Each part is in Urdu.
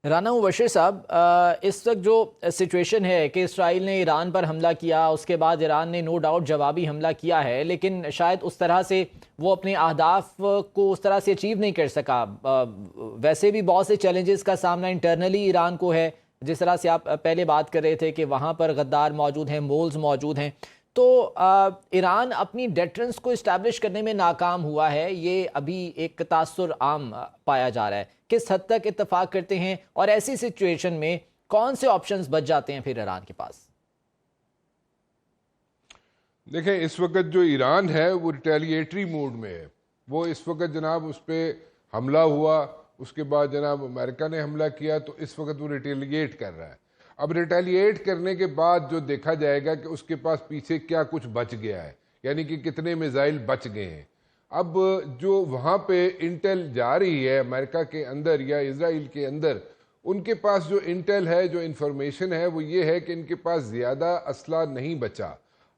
رانا مبشر صاحب، اس وقت جو سچویشن ہے کہ اسرائیل نے ایران پر حملہ کیا، اس کے بعد ایران نے نو ڈاؤٹ جوابی حملہ کیا ہے، لیکن شاید اس طرح سے وہ اپنے اہداف کو اس طرح سے اچیو نہیں کر سکا۔ ویسے بھی بہت سے چیلنجز کا سامنا انٹرنلی ایران کو ہے، جس طرح سے آپ پہلے بات کر رہے تھے کہ وہاں پر غدار موجود ہیں، مولز موجود ہیں۔ تو ایران اپنی ڈیٹرنس کو اسٹیبلش کرنے میں ناکام ہوا ہے، یہ ابھی ایک تاثر عام پایا جا رہا ہے۔ کس حد تک اتفاق کرتے ہیں، اور ایسی سچویشن میں کون سے آپشنز بچ جاتے ہیں پھر ایران کے پاس؟ دیکھیں، اس وقت جو ایران ہے وہ ریٹیلیٹری موڈ میں ہے۔ وہ اس وقت جناب اس پہ حملہ ہوا، اس کے بعد جناب امریکہ نے حملہ کیا، تو اس وقت وہ ریٹیلیٹ کر رہا ہے۔ اب ریٹیلیٹ کرنے کے بعد جو دیکھا جائے گا کہ اس کے پاس پیچھے کیا کچھ بچ گیا ہے، یعنی کہ کتنے میزائل بچ گئے ہیں۔ اب جو وہاں پہ انٹیل جا رہی ہے امریکہ کے اندر یا اسرائیل کے اندر، ان کے پاس جو انٹیل ہے، جو انفارمیشن ہے، وہ یہ ہے کہ ان کے پاس زیادہ اسلحہ نہیں بچا۔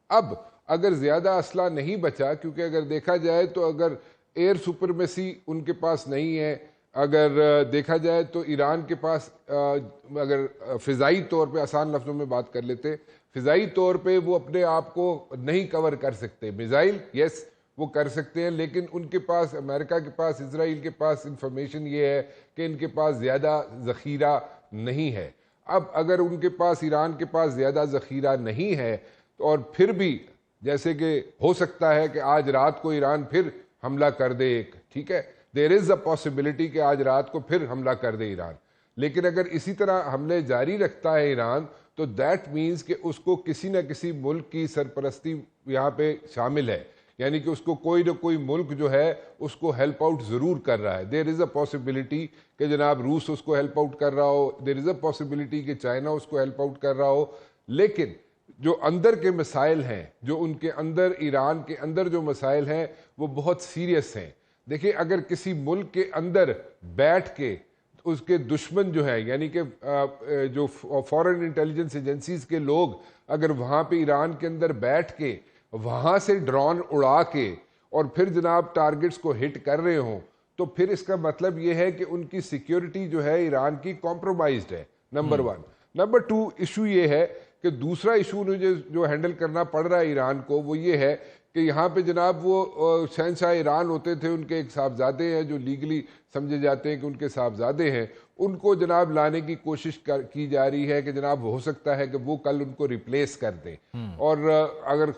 اب اگر زیادہ اسلحہ نہیں بچا، کیونکہ اگر دیکھا جائے تو اگر ایئر سپرمیسی ان کے پاس نہیں ہے، اگر دیکھا جائے تو ایران کے پاس اگر فضائی طور پہ آسان لفظوں میں بات کر لیتے، فضائی طور پہ وہ اپنے آپ کو نہیں کور کر سکتے۔ میزائل یس وہ کر سکتے ہیں، لیکن ان کے پاس، امریکہ کے پاس، اسرائیل کے پاس انفارمیشن یہ ہے کہ ان کے پاس زیادہ ذخیرہ نہیں ہے۔ اب اگر ان کے پاس، ایران کے پاس زیادہ ذخیرہ نہیں ہے، اور پھر بھی جیسے کہ ہو سکتا ہے کہ آج رات کو ایران پھر حملہ کر دے، ایک ٹھیک ہے، دیر از اے پاسبلٹی کہ آج رات کو پھر حملہ کر دے ایران، لیکن اگر اسی طرح حملے جاری رکھتا ہے ایران، تو دیٹ مینز کہ اس کو کسی نہ کسی ملک کی سرپرستی یہاں پہ شامل ہے، یعنی کہ اس کو کوئی نہ کوئی ملک جو ہے اس کو ہیلپ آؤٹ ضرور کر رہا ہے۔ دیر از اے پاسبلٹی کہ جناب روس اس کو ہیلپ آؤٹ کر رہا ہو، دیر از اے پاسبلٹی کہ چائنا اس کو ہیلپ آؤٹ کر رہا ہو، لیکن جو اندر کے مسائل ہیں، جو ان کے اندر، ایران کے اندر جو مسائل ہیں، وہ بہت سیریس ہیں۔ دیکھیں، اگر کسی ملک کے اندر بیٹھ کے اس کے دشمن جو ہے، یعنی کہ جو فورن انٹیلیجنس ایجنسیز کے لوگ اگر وہاں پہ ایران کے اندر بیٹھ کے وہاں سے ڈرون اڑا کے اور پھر جناب ٹارگٹس کو ہٹ کر رہے ہوں، تو پھر اس کا مطلب یہ ہے کہ ان کی سیکیورٹی جو ہے ایران کی کمپرومائزڈ ہے، نمبر 1۔ نمبر 2 ایشو یہ ہے کہ دوسرا ایشو جو ہینڈل کرنا پڑ رہا ہے ایران کو، وہ یہ ہے کہ یہاں پہ جناب وہ شہنشاہ ایران ہوتے تھے، ان کے ایک صاحبزادے ہیں جو لیگلی سمجھے جاتے ہیں کہ ان کے صاحبزادے ہیں، ان کو جناب لانے کی کوشش کی جا رہی ہے کہ جناب ہو سکتا ہے کہ وہ کل ان کو ریپلیس کر دیں، اور اگر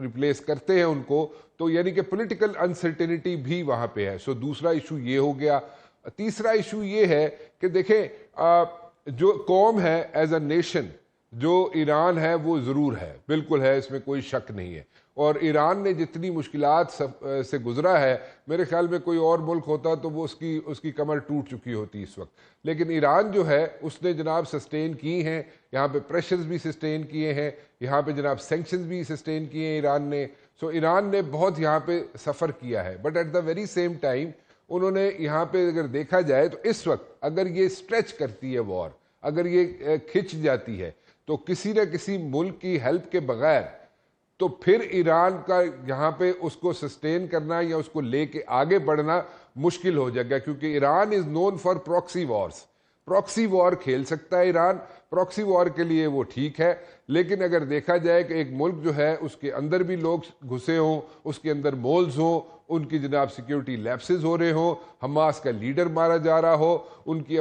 ریپلیس کرتے ہیں ان کو تو یعنی کہ پولیٹیکل انسرٹینٹی بھی وہاں پہ ہے۔ سو دوسرا ایشو یہ ہو گیا۔ تیسرا ایشو یہ ہے کہ دیکھیں، جو قوم ہے ایز اے نیشن، جو ایران ہے وہ ضرور ہے، بالکل ہے، اس میں کوئی شک نہیں ہے، اور ایران نے جتنی مشکلات سے گزرا ہے، میرے خیال میں کوئی اور ملک ہوتا تو وہ اس کی کمر ٹوٹ چکی ہوتی اس وقت، لیکن ایران جو ہے اس نے جناب سسٹین کی ہیں، یہاں پہ پریشرز بھی سسٹین کیے ہیں، یہاں پہ جناب سینکشنز بھی سسٹین کیے ہیں ایران نے۔ سو ایران نے بہت یہاں پہ سفر کیا ہے، but at the very same time انہوں نے یہاں پہ اگر دیکھا جائے تو اس وقت اگر یہ اسٹریچ کرتی ہے وار، اگر یہ کھچ جاتی ہے، تو کسی نہ کسی ملک کی ہیلپ کے بغیر تو پھر ایران کا یہاں پہ اس کو سسٹین کرنا یا اس کو لے کے آگے بڑھنا مشکل ہو جائے گا، کیونکہ Iran is known for proxy wars. Proxy war کھیل سکتا ہے ایران، پراکسی وار کے لیے وہ ٹھیک ہے، لیکن اگر دیکھا جائے کہ ایک ملک جو ہے اس کے اندر بھی لوگ گھسے ہوں، اس کے اندر مولز ہوں، ان کی جناب سیکیورٹی لیپسز ہو رہے ہوں، حماس کا لیڈر مارا جا رہا ہو، ان کی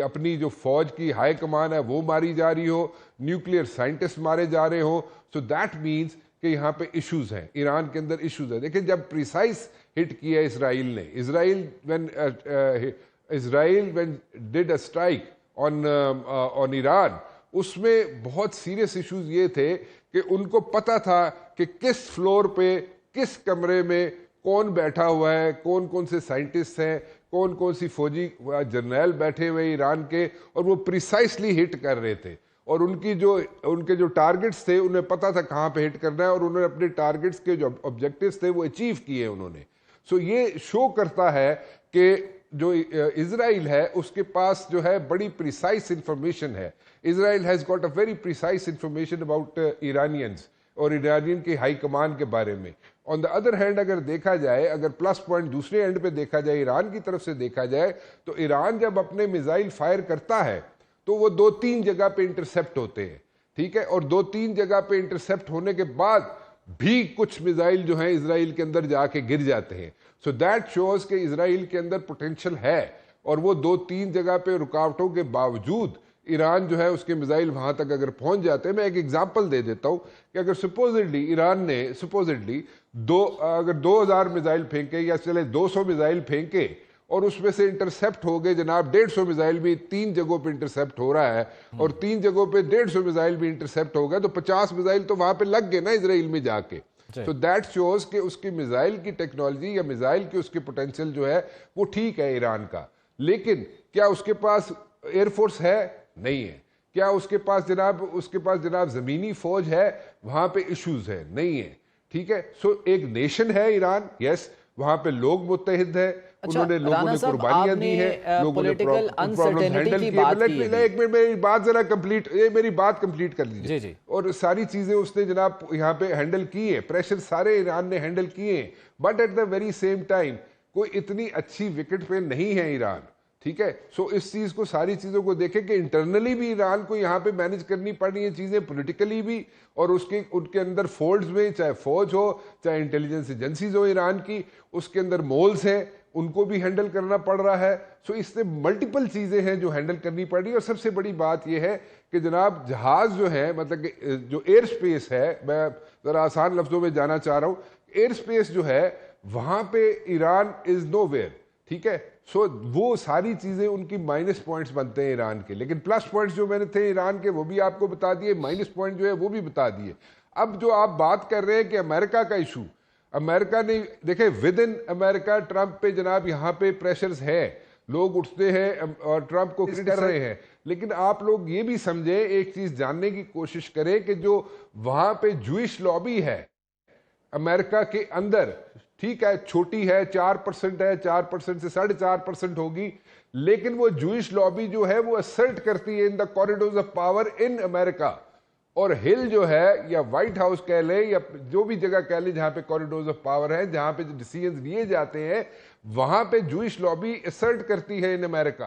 اپنی جو فوج کی ہائی کمان ہے وہ ماری جا رہی ہو، نیوکلیئر سائنٹسٹ مارے جا رہے ہوں، سو دیٹ مینز کہ یہاں پہ ایشوز ہیں، ایران کے اندر ایشوز ہیں۔ دیکھیں، جب پریسائز ہٹ کیا اسرائیل نے، اسرائیل when did a strike on Iran, اس میں بہت سیریس ایشوز یہ تھے کہ ان کو پتا تھا کہ کس فلور پہ، کس کمرے میں کون بیٹھا ہوا ہے، کون کون سے سائنٹسٹ ہیں، کون کون سی فوجی جرنیل بیٹھے ہوئے ایران کے، اور وہ پریسائسلی ہٹ کر رہے تھے، اور ان کے جو ٹارگٹس تھے انہیں پتا تھا کہاں پہ ہٹ کرنا ہے، اور انہوں نے اپنے ٹارگٹس کے جو آبجیکٹیوز تھے وہ اچیو کیے انہوں نے۔ سو یہ شو کرتا ہے کہ جو اسرائیل ہے اس کے پاس جو ہے بڑی پریسائز انفارمیشن ہے۔ Israel has got a very precise information about Iranians, اور ایرانین کی ہائی کمان کے بارے میں. آن دا ادر ہینڈ اگر دیکھا جائے, اگر پلس پوائنٹ دوسرے اینڈ پہ دیکھا جائے, ایران کی طرف سے دیکھا جائے, تو ایران جب اپنے میزائل فائر کرتا ہے تو وہ 2-3 جگہ پہ انٹرسیپٹ ہوتے ہیں, ٹھیک ہے, اور 2-3 جگہ پہ انٹرسیپٹ ہونے کے بعد بھی کچھ میزائل جو ہیں اسرائیل کے اندر جا کے گر جاتے ہیں. سو دیٹ شوز کہ اسرائیل کے اندر پوٹینشل ہے, اور وہ 2-3 جگہ پہ رکاوٹوں کے باوجود ایران جو ہے اس کے میزائل وہاں تک اگر پہنچ جاتے ہیں. میں ایک ایگزامپل دے دیتا ہوں کہ اگر سپوزڈلی ایران نے اگر 2000 میزائل پھینکے, یا چلے 200 میزائل پھینکے, اور اس میں سے انٹرسیپٹ ہو گئے جناب 150 میزائل بھی 3 جگہوں پہ انٹرسیپٹ ہو رہا ہے, اور 3 جگہوں پہ 150 میزائل بھی انٹرسیپٹ ہو گئے, تو 50 میزائل تو وہاں پہ لگ گئے نا اسرائیل میں جا کے. تو دیٹ شوز کہ اس کی میزائل کی ٹیکنالوجی یا میزائل کی اس کی پوٹینشیل جو ہے وہ ٹھیک ہے ایران کا, لیکن کیا اس کے پاس ایئر فورس ہے؟ نہیں ہے. کیا اس کے پاس جناب زمینی فوج ہے؟ وہاں پہ ایشوز ہے, نہیں ہے, ٹھیک ہے. سو ایک نیشن ہے ایران, یس, وہاں پہ لوگ متحد ہیں, انہوں نے لوگوں نے قربانیاں دی ہیں, لوگوں نے پرابلم ہینڈل کیے. ایک منٹ میری بات ذرا کمپلیٹ, میری بات کمپلیٹ کر لیجیے. اور ساری چیزیں اس نے جناب یہاں پہ ہینڈل کی ہیں, پریشر سارے ایران نے ہینڈل کیے ہیں, but at the very same time کوئی اتنی اچھی وکٹ پہ نہیں ہے ایران, ٹھیک ہے. سو اس چیز کو, ساری چیزوں کو دیکھیں کہ انٹرنلی بھی ایران کو یہاں پہ مینج کرنی پڑ رہی ہیں چیزیں, پولیٹیکلی بھی, اور ان کے اندر فولڈز میں, چاہے فوج ہو, چاہے انٹیلیجنس ایجنسیز ہو ایران کی, اس کے اندر مولز ہیں, ان کو بھی ہینڈل کرنا پڑ رہا ہے. سو اس سے ملٹیپل چیزیں ہیں جو ہینڈل کرنی پڑ رہی ہیں. اور سب سے بڑی بات یہ ہے کہ جناب جہاز جو ہے, مطلب کہ جو ایئر سپیس ہے, میں ذرا آسان لفظوں میں جانا چاہ رہا ہوں, ایئر سپیس جو ہے وہاں پہ ایران از نو ویئر, ٹھیک ہے. سو وہ ساری چیزیں ان کی مائنس پوائنٹس بنتے ہیں ایران کے, لیکن پلس پوائنٹس جو میں نے تھے ایران کے وہ بھی آپ کو بتا دیے, مائنس پوائنٹ جو ہے وہ بھی بتا دیے. اب جو آپ بات کر رہے ہیں کہ امریکہ کا ایشو, امریکہ نے دیکھیں ود ان امریکہ ٹرمپ پہ جناب یہاں پہ پریشرز ہے, لوگ اٹھتے ہیں اور ٹرمپ کو کر رہے ہیں, لیکن آپ لوگ یہ بھی سمجھیں, ایک چیز جاننے کی کوشش کریں کہ جو وہاں پہ جوئش لابی ہے امریکہ کے اندر, ٹھیک ہے, چھوٹی ہے, 4% ہے, 4% سے 4.5% ہوگی, لیکن وہ جوئش لابی جو ہے وہ اسرٹ کرتی ہے ان دا کوریڈورز آف پاور ان امریکہ. اور ہل جو ہے, یا وائٹ ہاؤس کہہ لیں, یا جو بھی جگہ کہہ لیں جہاں پہ کوریڈورز آف پاور ہیں, جہاں پہ جو ڈیسیژنز لیے جاتے ہیں, وہاں پہ جوئش لابی اسرٹ کرتی ہے ان امریکہ.